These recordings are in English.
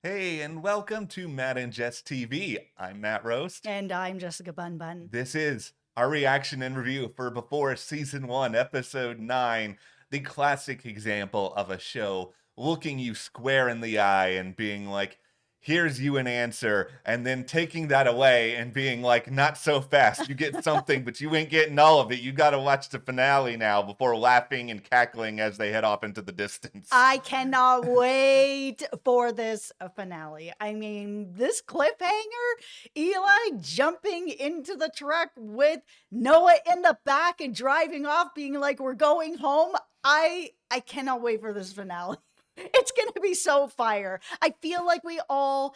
Hey, and welcome to Matt and Jess TV. I'm Matt Roast. And I'm Jessica Bun Bun. This is our reaction and review for Before Season 1, Episode 9, the classic example of a show looking you square in the eye and being like, here's you an answer, and then taking that away and being like, not so fast. You get something, but you ain't getting all of it. You got to watch the finale now before laughing and cackling as they head off into the distance. I cannot wait for this finale. I mean, this cliffhanger, Eli jumping into the truck with Noah in the back and driving off, being like, we're going home. I cannot wait for this finale. It's going to be so fire. I feel like we all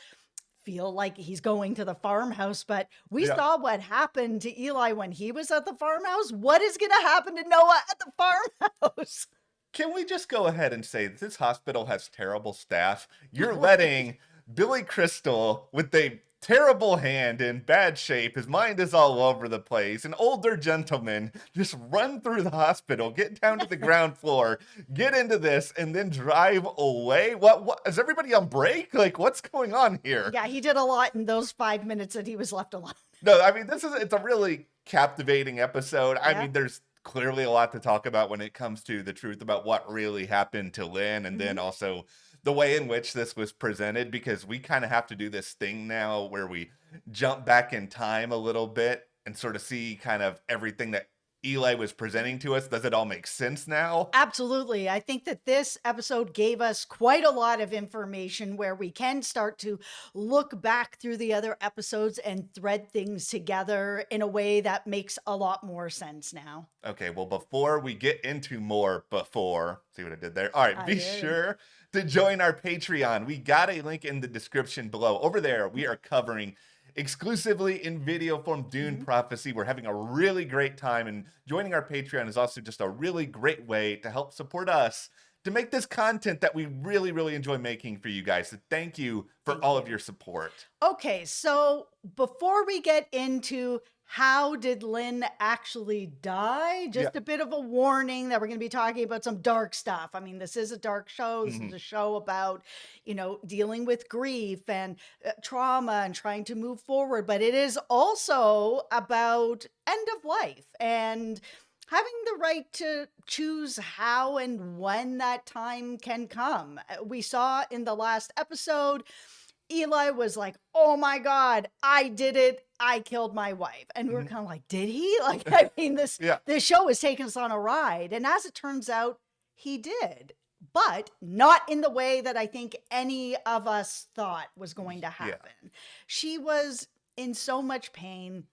feel like he's going to the farmhouse, but we saw what happened to Eli when he was at the farmhouse. What is going to happen to Noah at the farmhouse? Can we just go ahead and say that this hospital has terrible staff? You're letting Billy Crystal, with a terrible hand in bad shape, his mind is all over the place, an older gentleman, just run through the hospital, get down to the ground floor, get into this, and then drive away? What is everybody on break? Like, what's going on here? Yeah, he did a lot in those 5 minutes that he was left alone. No, I mean, it's a really captivating episode. Yeah. I mean, there's clearly a lot to talk about when it comes to the truth about what really happened to Lynn, and then also the way in which this was presented, because we kind of have to do this thing now where we jump back in time a little bit and sort of see kind of everything that Eli was presenting to us. Does it all make sense now? Absolutely. I think that this episode gave us quite a lot of information where we can start to look back through the other episodes and thread things together in a way that makes a lot more sense now. Okay, well, before we get into more see what I did there? All right, be sure to join our Patreon. We got a link in the description below. Over there, we are covering exclusively in video form Dune Prophecy. We're having a really great time, and joining our Patreon is also just a really great way to help support us to make this content that we really, really enjoy making for you guys. So thank you for all of your support. Okay, so before we get into how did Lynn actually die, just a bit of a warning that we're going to be talking about some dark stuff. I mean, this is a dark show. This is a show about, dealing with grief and trauma and trying to move forward. But it is also about end of life and having the right to choose how and when that time can come. We saw in the last episode, Eli was like, oh my God, I did it. I killed my wife. And we were kind of like, did he? Like, I mean, this show is taking us on a ride. And as it turns out, he did. But not in the way that I think any of us thought was going to happen. She was in so much pain.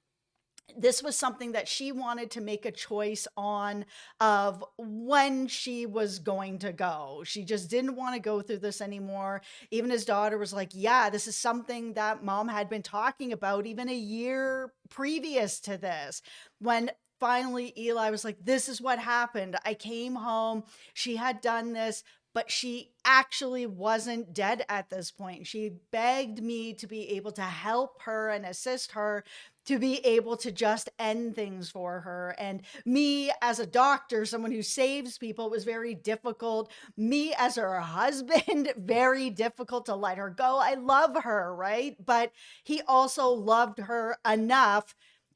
This was something that she wanted to make a choice on of when she was going to go. She just didn't want to go through this anymore. Even his daughter was like, yeah, this is something that mom had been talking about even a year previous to this. When finally Eli was like, this is what happened. I came home. She had done this, but she actually wasn't dead at this point. She begged me to be able to help her and assist her to be able to just end things for her. And me as a doctor, someone who saves people, it was very difficult. Me as her husband, very difficult to let her go. I love her, right? But he also loved her enough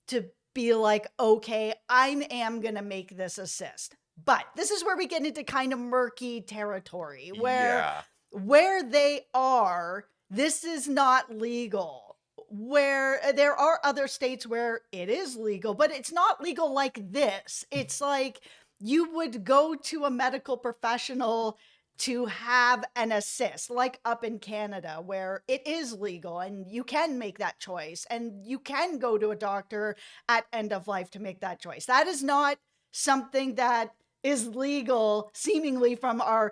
to be like, okay, I am going to make this assist. But this is where we get into kind of murky territory where they are, this is not legal. Where there are other states where it is legal, but it's not legal like this. It's like you would go to a medical professional to have an assist, like up in Canada, where it is legal and you can make that choice and you can go to a doctor at end of life to make that choice. That is not something that is legal, seemingly from our,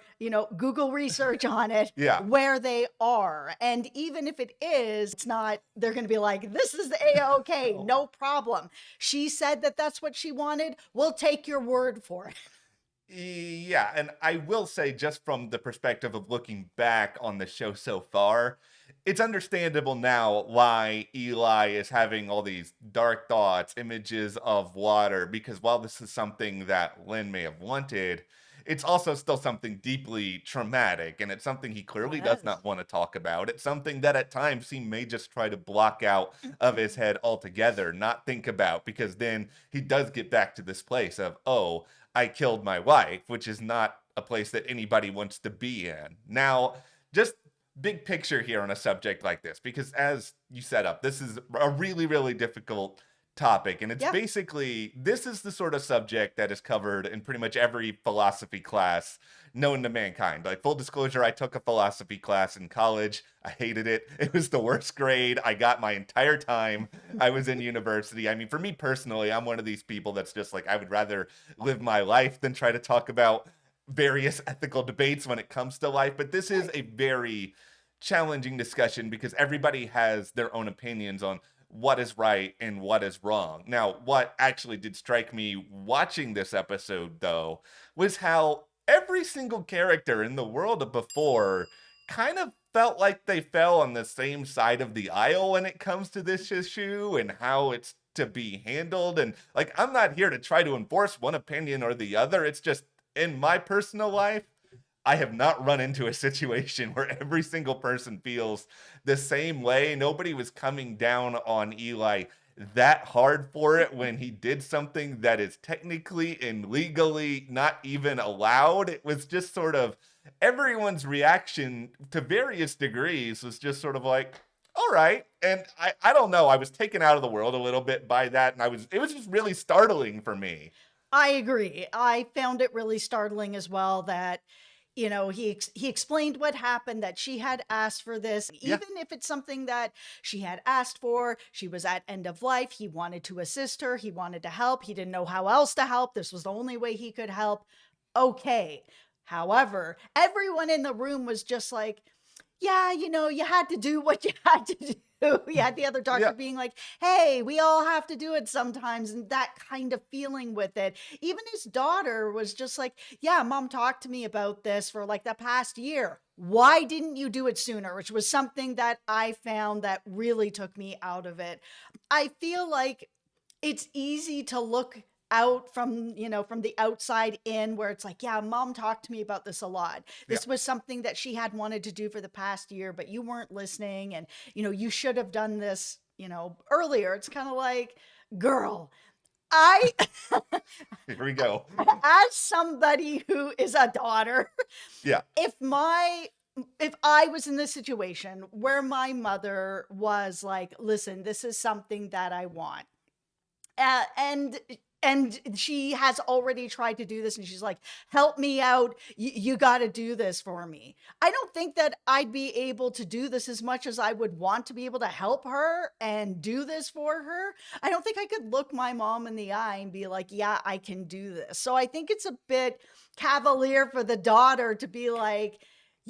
Google research on it, where they are. And even if it is, it's not, they're going to be like, this is the A-OK, no problem. She said that that's what she wanted. We'll take your word for it. Yeah, and I will say, just from the perspective of looking back on the show so far, it's understandable now why Eli is having all these dark thoughts, images of water, because while this is something that Lynn may have wanted, it's also still something deeply traumatic, and it's something he clearly does Yes. not want to talk about. It's something that at times he may just try to block out of his head altogether, not think about, because then he does get back to this place of, oh, I killed my wife, which is not a place that anybody wants to be in. Now, just big picture here on a subject like this, because as you set up, this is a really, really difficult topic. And it's Yeah. basically, this is the sort of subject that is covered in pretty much every philosophy class known to mankind. Like, full disclosure, I took a philosophy class in college. I hated it. It was the worst grade I got my entire time I was in university. I mean, for me personally, I'm one of these people that's just like, I would rather live my life than try to talk about various ethical debates when it comes to life. But this is a very challenging discussion because everybody has their own opinions on what is right and what is wrong. Now, what actually did strike me watching this episode, though, was how every single character in the world of before kind of felt like they fell on the same side of the aisle when it comes to this issue and how it's to be handled. And like, I'm not here to try to enforce one opinion or the other. It's just in my personal life, I have not run into a situation where every single person feels the same way. Nobody was coming down on Eli that hard for it when he did something that is technically and legally not even allowed. It was just sort of everyone's reaction to various degrees was just sort of like, all right. And I don't know. I was taken out of the world a little bit by that. And it was just really startling for me. I agree. I found it really startling as well that, he explained what happened, that she had asked for this, Yeah. even if it's something that she had asked for. She was at end of life. He wanted to assist her. He wanted to help. He didn't know how else to help. This was the only way he could help. Okay. However, everyone in the room was just like, yeah, you had to do what you had to do. You had the other doctor Yeah. being like, hey, we all have to do it sometimes. And that kind of feeling with it. Even his daughter was just like, yeah, mom talked to me about this for like the past year. Why didn't you do it sooner? Which was something that I found that really took me out of it. I feel like it's easy to look out from the outside in, where it's like, yeah, mom talked to me about this a lot. Yeah. This was something that she had wanted to do for the past year, but you weren't listening, and you should have done this earlier. It's kind of like, girl, I Here we go. as somebody who is a daughter, Yeah. if I was in this situation where my mother was like, listen, this is something that I want, and she has already tried to do this, and she's like, help me out, you got to do this for me. I don't think that I'd be able to do this as much as I would want to be able to help her and do this for her. I don't think I could look my mom in the eye and be like, yeah, I can do this. So I think it's a bit cavalier for the daughter to be like,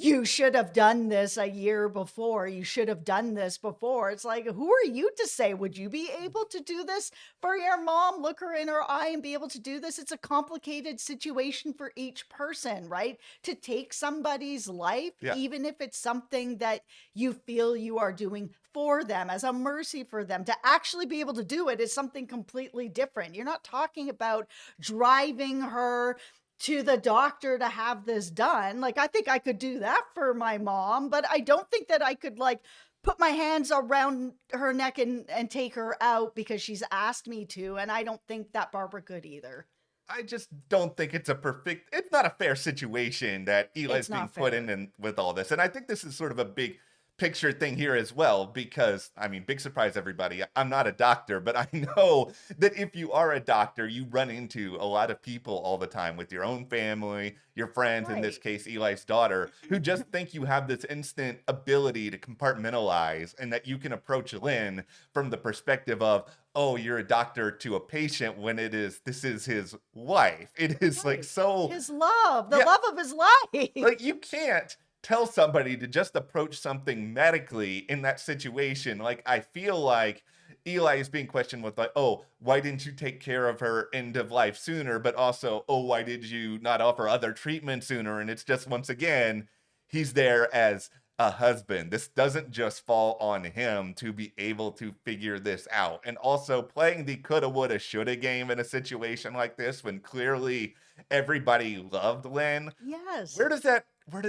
you should have done this a year before. You should have done this before. It's like, who are you to say? Would you be able to do this for your mom? Look her in her eye and be able to do this? It's a complicated situation for each person, right? To take somebody's life, Yeah. even if it's something that you feel you are doing for them as a mercy for them, to actually be able to do it is something completely different. You're not talking about driving her to the doctor to have this done. Like, I think I could do that for my mom, but I don't think that I could like put my hands around her neck and take her out because she's asked me to. And I don't think that Barbara could either. I just don't think it's it's not a fair situation that Eli's It's being not put fair. in and with all this. And I think this is sort of a big picture thing here as well, because I mean, big surprise, everybody. I'm not a doctor, but I know that if you are a doctor, you run into a lot of people all the time with your own family, your friends, in this Right. case, Eli's daughter, who just think you have this instant ability to compartmentalize and that you can approach Lynn from the perspective of, oh, you're a doctor to a patient, when this is his wife. It is like Right. so, His love, the yeah, love of his life. like you can't tell somebody to just approach something medically in that situation. Like, I feel like Eli is being questioned with like, oh, why didn't you take care of her end of life sooner? But also, oh, why did you not offer other treatment sooner? And it's just, once again, he's there as a husband. This doesn't just fall on him to be able to figure this out. And also playing the coulda, woulda, shoulda game in a situation like this when clearly everybody loved Lynn. Yes. Where does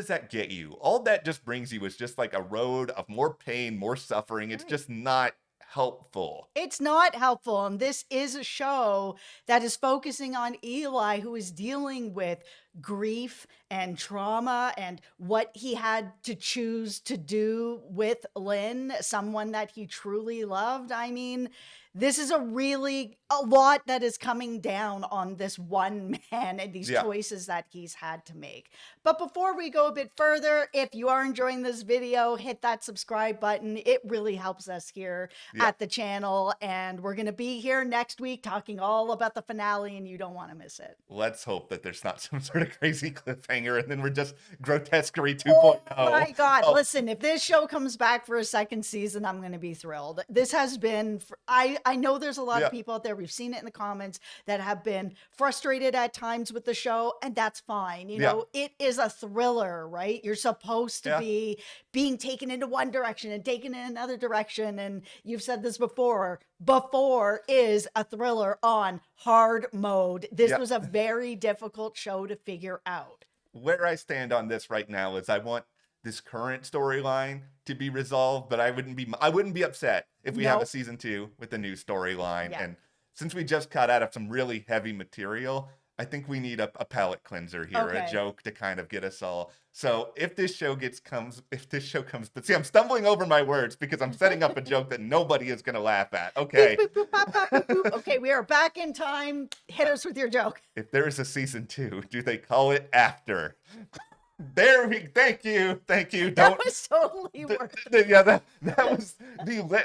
that get you? All that just brings you is just like a road of more pain, more suffering. It's Right. just not helpful. It's not helpful. And this is a show that is focusing on Eli, who is dealing with grief and trauma and what he had to choose to do with Lynn, someone that he truly loved. I mean, this is a lot that is coming down on this one man and these Yeah. choices that he's had to make. But before we go a bit further, if you are enjoying this video, hit that subscribe button. It really helps us here Yeah. at the channel. And we're going to be here next week talking all about the finale, and you don't want to miss it. Let's hope that there's not some sort of crazy cliffhanger and then we're just grotesquerie 2.0. Oh my God. Oh, Listen, if this show comes back for a second season, I'm going to be thrilled. This has been, I know there's a lot Yeah. of people out there, we've seen it in the comments, that have been frustrated at times with the show, and that's fine. You Yeah. know, it is a thriller, right? You're supposed to Yeah. be being taken into one direction and taken in another direction. And you've said this before is a thriller on hard mode. This Yeah. was a very difficult show to figure out. Where I stand on this right now is I want this current storyline to be resolved, but I wouldn't be upset if we have a Nope. season 2 with a new storyline. Yeah. And since we just cut out of some really heavy material, I think we need a palate cleanser here, a Okay. joke to kind of get us all. So if this show but see, I'm stumbling over my words because I'm setting up a joke that nobody is going to laugh at. Okay. Boop, boop, boop, pop, pop, boop, boop. Okay, we are back in time. Hit us with your joke. If there is a season 2, do they call it After? Thank you. That Don't. was totally worth Yeah, that was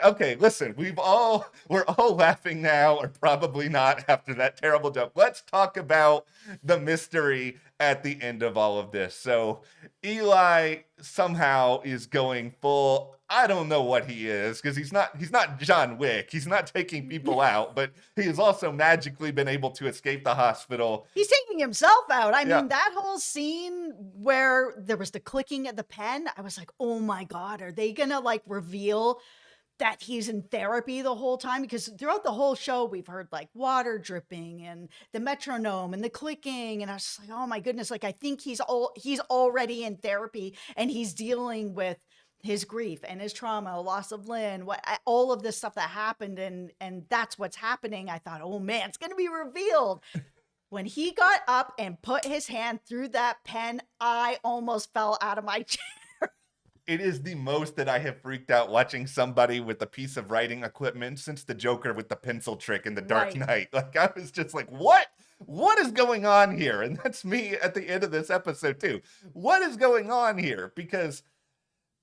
okay. Listen, we're all laughing now, or probably not after that terrible joke. Let's talk about the mystery at the end of all of this. So Eli somehow is going full. I don't know what he is, because he's not John Wick. He's not taking people out, but he has also magically been able to escape the hospital. He's taking himself out. I Yeah. mean, that whole scene where there was the clicking of the pen, I was like, oh my God, are they gonna like reveal that he's in therapy the whole time? Because throughout the whole show, we've heard like water dripping and the metronome and the clicking. And I was just like, oh my goodness, like I think he's already in therapy and he's dealing with his grief and his trauma, the loss of Lynn, all of this stuff that happened, and that's what's happening. I thought, oh man, it's gonna be revealed. When he got up and put his hand through that pen, I almost fell out of my chair. It is the most that I have freaked out watching somebody with a piece of writing equipment since the Joker with the pencil trick in The Dark Right. Knight. Like, I was just like, what? What is going on here? And that's me at the end of this episode too. What is going on here? Because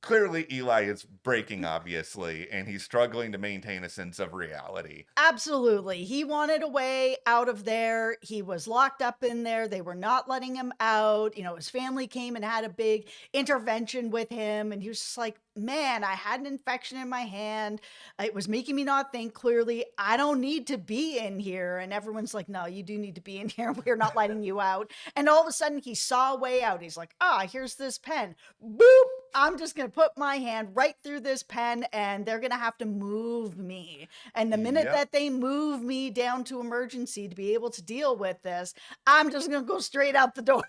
clearly Eli is breaking, obviously, and he's struggling to maintain a sense of reality. Absolutely. He wanted a way out of there. He was locked up in there. They were not letting him out. You know, his family came and had a big intervention with him. And he was just like, man, I had an infection in my hand. It was making me not think clearly. I don't need to be in here. And everyone's like, no, you do need to be in here. We're not letting you out. And all of a sudden he saw a way out. He's like, here's this pen. Boop. I'm just going to put my hand right through this pen and they're going to have to move me. And the minute Yep. that they move me down to emergency to be able to deal with this, I'm just going to go straight out the door.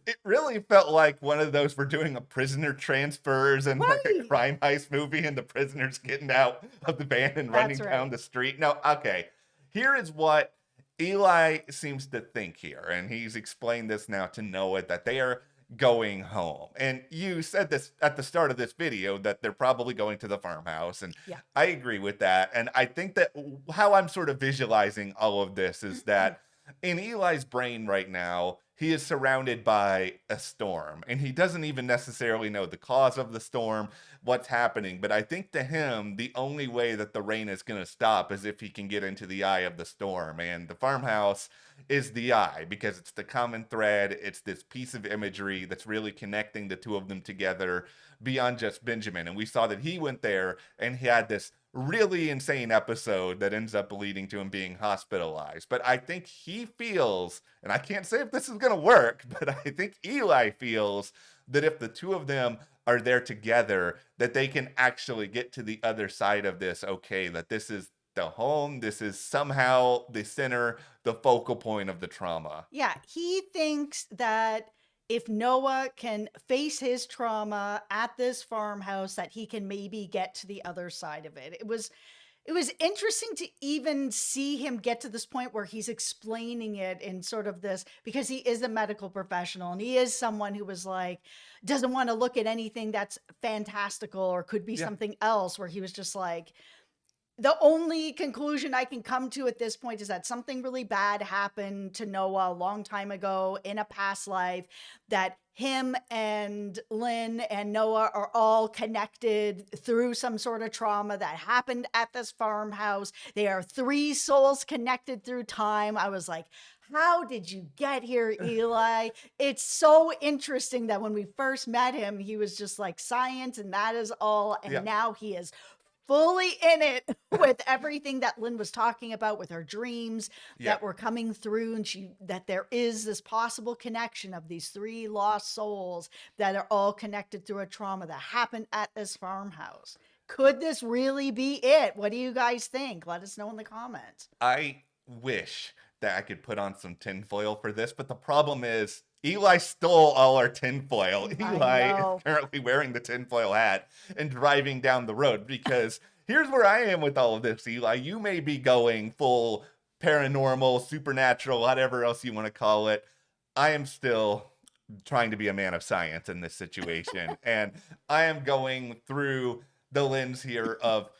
It really felt like one of those, we're doing a prisoner transfers and like a Right. crime heist movie and the prisoners getting out of the van and running That's down right. the street. No, okay. Here is what Eli seems to think here. And he's explained this now to Noah, that they are going home. And you said this at the start of this video, that they're probably going to the farmhouse. And Yeah. I agree with that. And I think that how I'm sort of visualizing all of this is that in Eli's brain right now, he is surrounded by a storm and he doesn't even necessarily know the cause of the storm, what's happening. But I think to him, the only way that the rain is going to stop is if he can get into the eye of the storm. And the farmhouse is the eye, because it's the common thread. It's this piece of imagery that's really connecting the two of them together beyond just Benjamin. And we saw that he went there and he had this really insane episode that ends up leading to him being hospitalized. But I think he feels, and I can't say if this is going to work, but I think Eli feels that if the two of them are there together, that they can actually get to the other side of this. Okay, that this is the home, this is somehow the center, the focal point of the trauma. Yeah, he thinks that if Noah can face his trauma at this farmhouse, that he can maybe get to the other side of it. It was interesting to even see him get to this point where he's explaining it in sort of this, because he is a medical professional and he is someone who was like, doesn't want to look at anything that's fantastical or could be Yeah. something else, where he was just like, the only conclusion I can come to at this point is that something really bad happened to Noah a long time ago in a past life, that him and Lynn and Noah are all connected through some sort of trauma that happened at this farmhouse. They are three souls connected through time. I was like, how did you get here, Eli? It's so interesting that when we first met him, he was just like science and that is all. And Yeah. now he is fully in it with everything that Lynn was talking about with her dreams Yeah. that were coming through, and that there is this possible connection of these three lost souls that are all connected through a trauma that happened at this farmhouse. Could this really be it? What do you guys think? Let us know in the comments. I wish that I could put on some tinfoil for this, but the problem is Eli stole all our tinfoil. I Eli know. is currently wearing the tinfoil hat and driving down the road, because here's where I am with all of this, Eli. You may be going full paranormal, supernatural, whatever else you want to call it. I am still trying to be a man of science in this situation. And I am going through the lens here of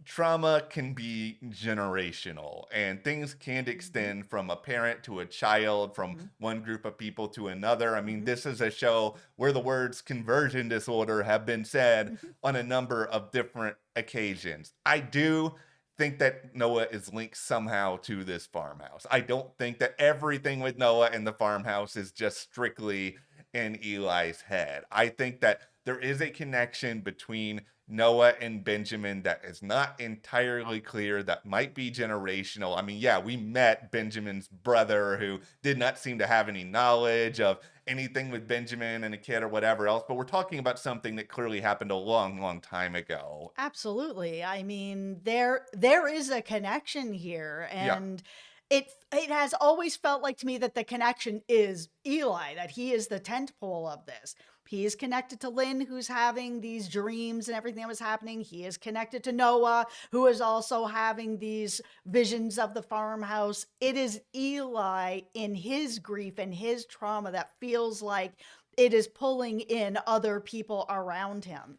trauma can be generational, and things can extend from a parent to a child, from one group of people to another. I mean, this is a show where the words conversion disorder have been said on a number of different occasions. I do think that Noah is linked somehow to this farmhouse. I don't think that everything with Noah and the farmhouse is just strictly in Eli's head. I think that there is a connection between Noah and Benjamin that is not entirely clear, that might be generational. I mean, yeah, we met Benjamin's brother, who did not seem to have any knowledge of anything with Benjamin and a kid or whatever else, but we're talking about something that clearly happened a long, long time ago. Absolutely. I mean, there is a connection here, Yeah. and it has always felt like to me that the connection is Eli, that he is the tent pole of this. He is connected to Lynn, who's having these dreams and everything that was happening. He is connected to Noah, who is also having these visions of the farmhouse. It is Eli in his grief and his trauma that feels like it is pulling in other people around him.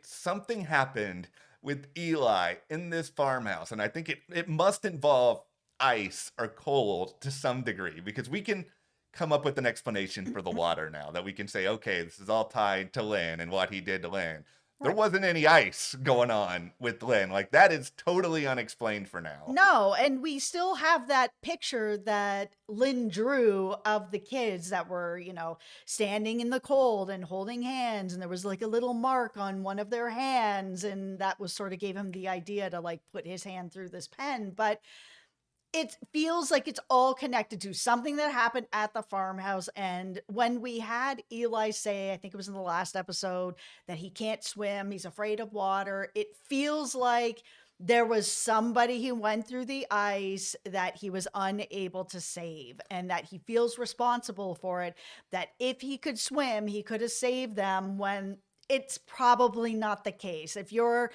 Something happened with Eli in this farmhouse, and I think it must involve ice or cold to some degree, because we can come up with an explanation for the water now, that we can say, okay, this is all tied to Lynn and what he did to Lynn. There Right. wasn't any ice going on with Lynn. Like, that is totally unexplained for now. No, and we still have that picture that Lynn drew of the kids that were, standing in the cold and holding hands, and there was like a little mark on one of their hands, and that was sort of gave him the idea to like put his hand through this pen. But it feels like it's all connected to something that happened at the farmhouse. And when we had Eli say, I think it was in the last episode, that he can't swim, he's afraid of water, it feels like there was somebody who went through the ice that he was unable to save, and that he feels responsible for it, that if he could swim, he could have saved them, when it's probably not the case. If you're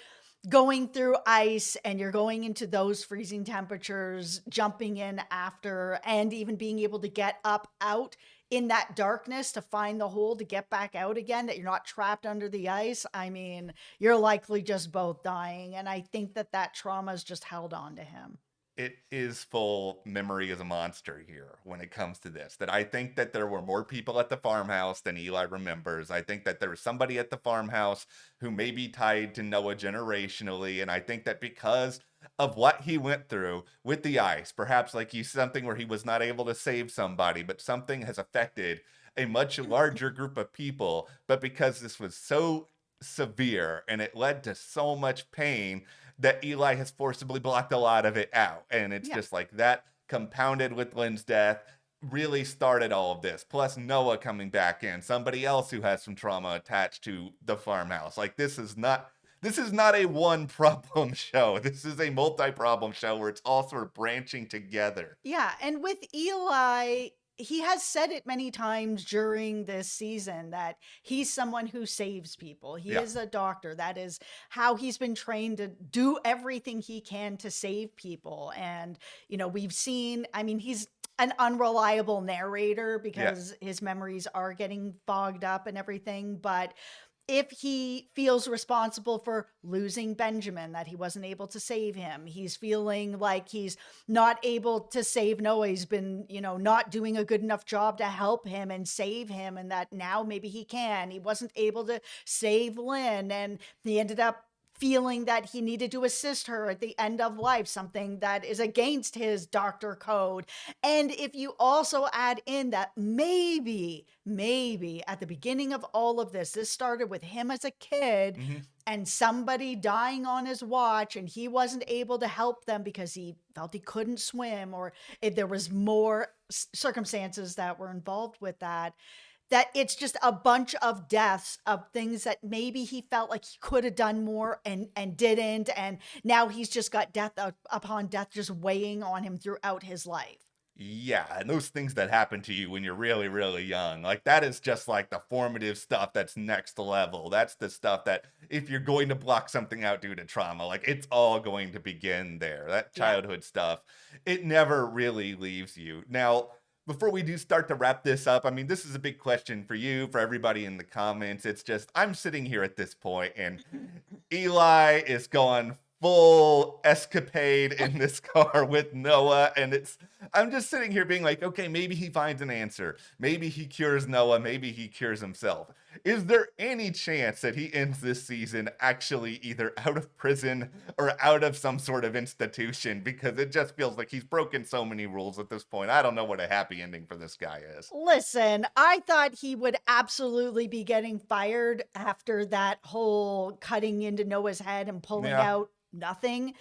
going through ice and you're going into those freezing temperatures, jumping in after, and even being able to get up out in that darkness to find the hole to get back out again, that you're not trapped under the ice, I mean, you're likely just both dying. And I think that trauma has just held on to him. It is full memory as a monster here when it comes to this. That I think that there were more people at the farmhouse than Eli remembers. I think that there was somebody at the farmhouse who may be tied to Noah generationally. And I think that because of what he went through with the ice, perhaps like something where he was not able to save somebody, but something has affected a much larger group of people. But because this was so severe and it led to so much pain, that Eli has forcibly blocked a lot of it out. And it's Yeah. just like that, compounded with Lynn's death. really started all of this. Plus Noah coming back in, somebody else who has some trauma attached to the farmhouse. Like this is not a one problem show. This is a multi-problem show where it's all sort of branching together. Yeah, and with Eli, he has said it many times during this season that he's someone who saves people. He Yeah. is a doctor. That is how he's been trained to do everything he can to save people. And, we've seen, I mean, he's an unreliable narrator Yeah. because his memories are getting fogged up and everything. But if he feels responsible for losing Benjamin, that he wasn't able to save him, he's feeling like he's not able to save Noah. He's been, not doing a good enough job to help him and save him, and that now maybe he can. He wasn't able to save Lynn, and he ended up feeling that he needed to assist her at the end of life, something that is against his doctor code. And if you also add in that maybe at the beginning of all of this started with him as a kid Mhm. and somebody dying on his watch, and he wasn't able to help them because he felt he couldn't swim, or if there was more circumstances that were involved with that it's just a bunch of deaths of things that maybe he felt like he could have done more and didn't, and now he's just got death upon death just weighing on him throughout his life. Yeah, and those things that happen to you when you're really, really young, like that is just like the formative stuff that's next level. That's the stuff that if you're going to block something out due to trauma, like it's all going to begin there. That Yeah. childhood stuff, it never really leaves you. Now, before we do start to wrap this up, I mean, this is a big question for you, for everybody in the comments. It's just, I'm sitting here at this point and Eli is going full escapade in this car with Noah, and I'm just sitting here being like, okay, maybe he finds an answer. Maybe he cures Noah, maybe he cures himself. Is there any chance that he ends this season actually either out of prison or out of some sort of institution? Because it just feels like he's broken so many rules at this point. I don't know what a happy ending for this guy is. Listen, I thought he would absolutely be getting fired after that whole cutting into Noah's head and pulling Yeah. out nothing.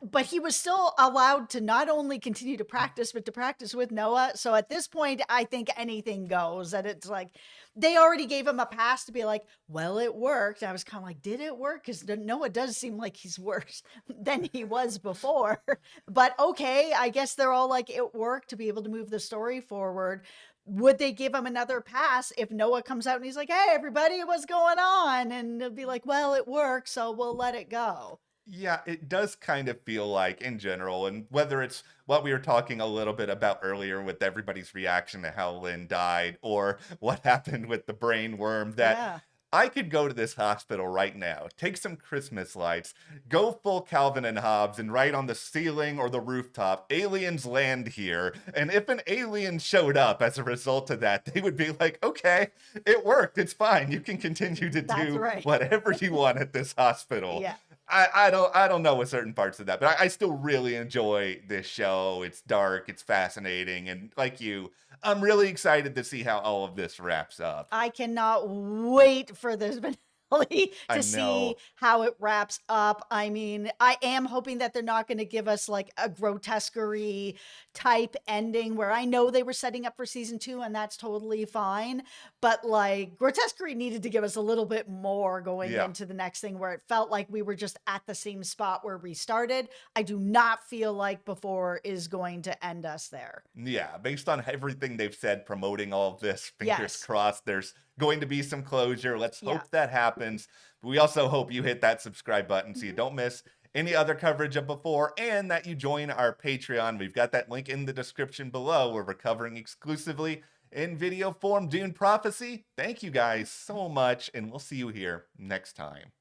But he was still allowed to not only continue to practice, but to practice with Noah. So at this point, I think anything goes. And it's like, they already gave him a pass to be like, well, it worked. I was kind of like, did it work? Because Noah does seem like he's worse than he was before. But okay, I guess they're all like, it worked to be able to move the story forward. Would they give him another pass if Noah comes out and he's like, hey, everybody, what's going on? And they'll be like, well, it worked, so we'll let it go. Yeah, it does kind of feel like in general, and whether it's what we were talking a little bit about earlier with everybody's reaction to how Lynn died, or what happened with the brain worm, that Yeah. I could go to this hospital right now, take some Christmas lights, go full Calvin and Hobbes, and write on the ceiling or the rooftop, aliens land here. And if an alien showed up as a result of that, they would be like, okay, it worked. It's fine. You can continue to That's do right. whatever you want at this hospital. Yeah. I don't know with certain parts of that, but I still really enjoy this show. It's dark, it's fascinating, and like you, I'm really excited to see how all of this wraps up. I cannot wait for this finale I to see know. how it wraps up. I mean, I am hoping that they're not going to give us like a grotesquerie type ending where I know they were setting up for season 2 and that's totally fine. But like grotesquerie needed to give us a little bit more going Yeah. into the next thing where it felt like we were just at the same spot where we started. I do not feel like Before is going to end us there. Yeah, based on everything they've said promoting all of this, fingers Yes. crossed, there's going to be some closure. Let's Yeah. hope that happens. But we also hope you hit that subscribe button so you don't miss any other coverage of Before, and that you join our Patreon. We've got that link in the description below where we're covering exclusively in video form Dune Prophecy. Thank you guys so much, and we'll see you here next time.